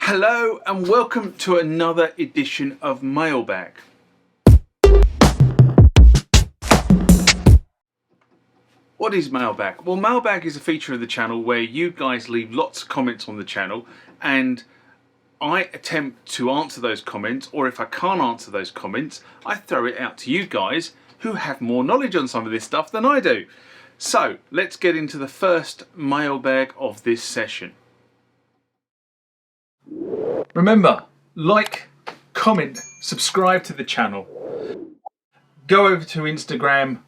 Hello and welcome to another edition of Mailbag. What is Mailbag? Well, Mailbag is a feature of the channel where you guys leave lots of comments on the channel and I attempt to answer those comments, or if I can't answer those comments, I throw it out to you guys who have more knowledge on some of this stuff than I do. So let's get into the first mailbag of this session. Remember, like, comment, subscribe to the channel. Go over to Instagram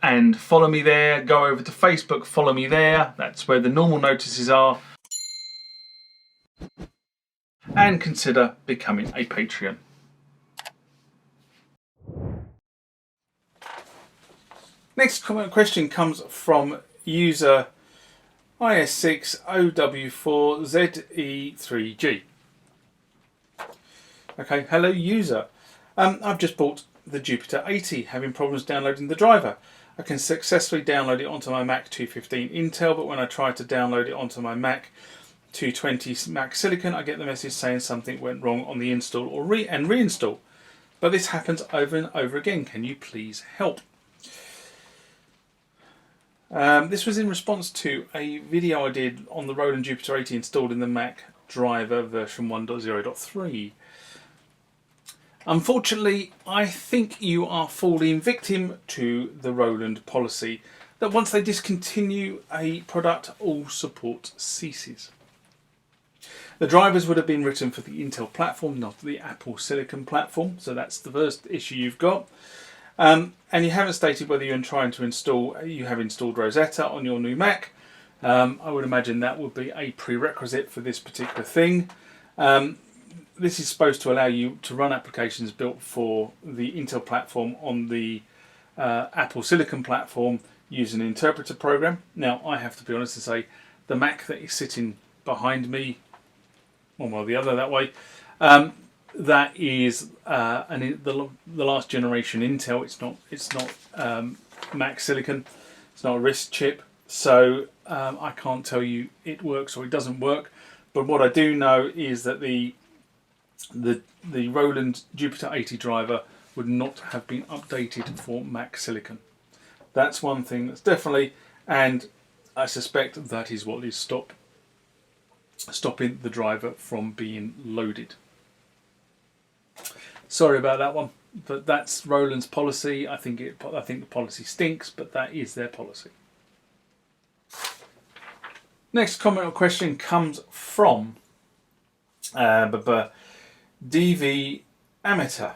and follow me there. Go over to Facebook, follow me there. That's where the normal notices are. And consider becoming a Patreon. Next question comes from user IS6OW4ZE3G. Okay, hello user. I've just bought the Jupiter-80, having problems downloading the driver. I can successfully download it onto my Mac 215 Intel, but when I try to download it onto my Mac 220 Mac Silicon, I get the message saying something went wrong on the install or reinstall. But this happens over and over again. Can you please help? This was in response to a video I did on the Roland Jupiter-80 installed in the Mac driver version 1.0.3. Unfortunately, I think you are falling victim to the Roland policy that once they discontinue a product, all support ceases. The drivers would have been written for the Intel platform, not the Apple Silicon platform, so that's the first issue you've got. And you haven't stated whether you're trying to install, you have installed Rosetta on your new Mac. I would imagine that would be a prerequisite for this particular thing. This is supposed to allow you to run applications built for the Intel platform on the Apple Silicon platform using an interpreter program. Now, I have to be honest and say, the Mac that is sitting behind me, one way or the other that way, that is the last generation Intel. It's not Mac Silicon. It's not a RISC chip, so I can't tell you it works or it doesn't work. But what I do know is that the Roland Jupiter-80 driver would not have been updated for Mac Silicon. That's one thing that's definitely, and I suspect that is what is stopping the driver from being loaded. Sorry about that one, but that's Roland's policy. I think the policy stinks, but that is their policy. Next comment or question comes from DV Amateur,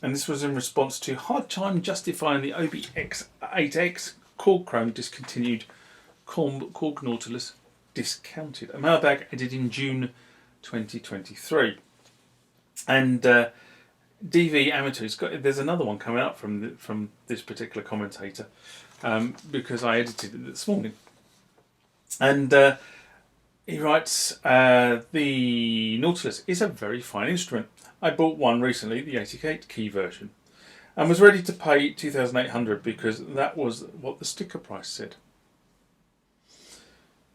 and this was in response to hard time justifying the OBX8X Korg Chrome discontinued, Korg Nautilus discounted. A mailbag ended in June 2023, and DV Amateur there's another one coming up from this particular commentator, because I edited it this morning, and he writes, the Nautilus is a very fine instrument. I bought one recently, the 88 key version, and was ready to pay $2,800 because that was what the sticker price said.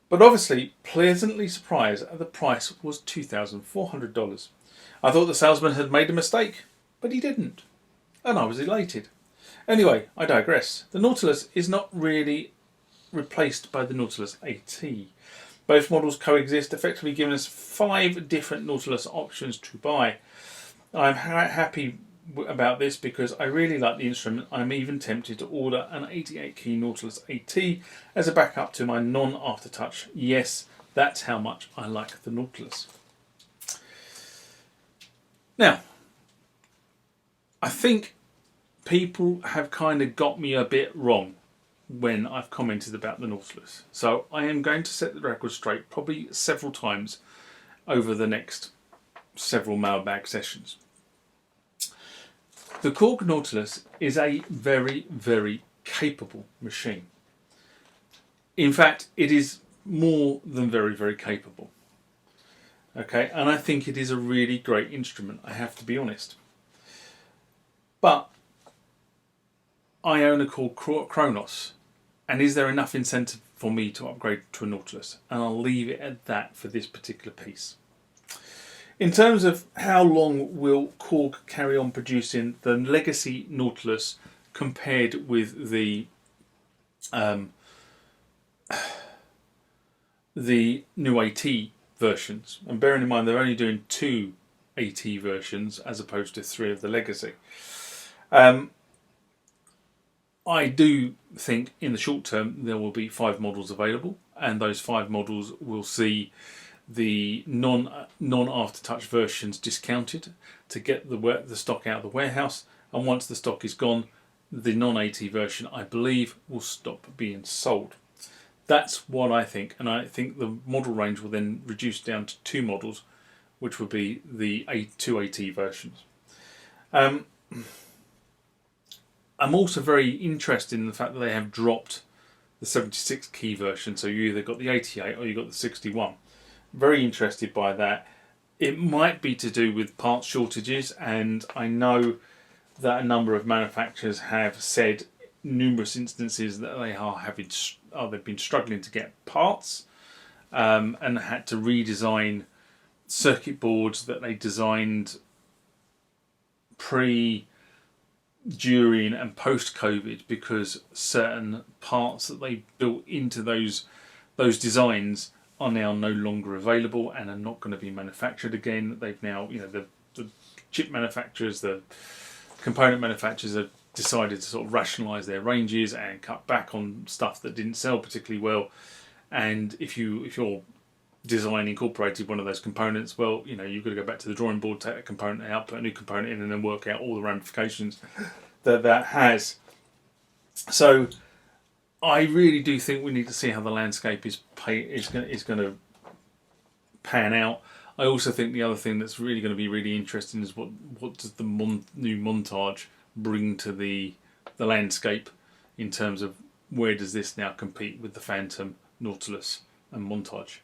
But obviously, pleasantly surprised the price was $2,400. I thought the salesman had made a mistake, but he didn't, and I was elated. Anyway, I digress. The Nautilus is not really replaced by the Nautilus AT. Both models coexist, effectively giving us 5 different Nautilus options to buy. I'm happy about this because I really like the instrument. I'm even tempted to order an 88 key Nautilus AT as a backup to my non-aftertouch. Yes, that's how much I like the Nautilus. Now, I think people have kind of got me a bit wrong when I've commented about the Nautilus. So I am going to set the record straight probably several times over the next several mailbag sessions. The Korg Nautilus is a very, very capable machine. In fact, it is more than very, very capable. Okay, and I think it is a really great instrument, I have to be honest. But I own a Korg Kronos, and is there enough incentive for me to upgrade to a Nautilus, and I'll leave it at that for this particular piece. In terms of how long will Korg carry on producing the legacy Nautilus compared with the new AT versions, and bearing in mind they're only doing 2 AT versions as opposed to 3 of the legacy. I do think in the short term there will be 5 models available, and those 5 models will see the non-aftertouch versions discounted to get the stock out of the warehouse, and once the stock is gone, the non-AT version, I believe, will stop being sold. That's what I think, and I think the model range will then reduce down to 2 models, which would be the 2 AT versions. I'm also very interested in the fact that they have dropped the 76 key version, so you either got the 88 or you got the 61. Very interested by that. It might be to do with parts shortages, and I know that a number of manufacturers have said numerous instances that they've been struggling to get parts, and had to redesign circuit boards that they designed during and post-COVID, because certain parts that they built into those designs are now no longer available and are not going to be manufactured again. They've now, the chip manufacturers, the component manufacturers have decided to sort of rationalise their ranges and cut back on stuff that didn't sell particularly well. And if your design incorporated one of those components, well, you've got to go back to the drawing board, take a component out, put a new component in, and then work out all the ramifications that has. So I really do think we need to see how the landscape is going to pan out. I also think the other thing that's really going to be really interesting is what does the new Montage bring to the landscape in terms of where does this now compete with the Phantom, Nautilus and Montage.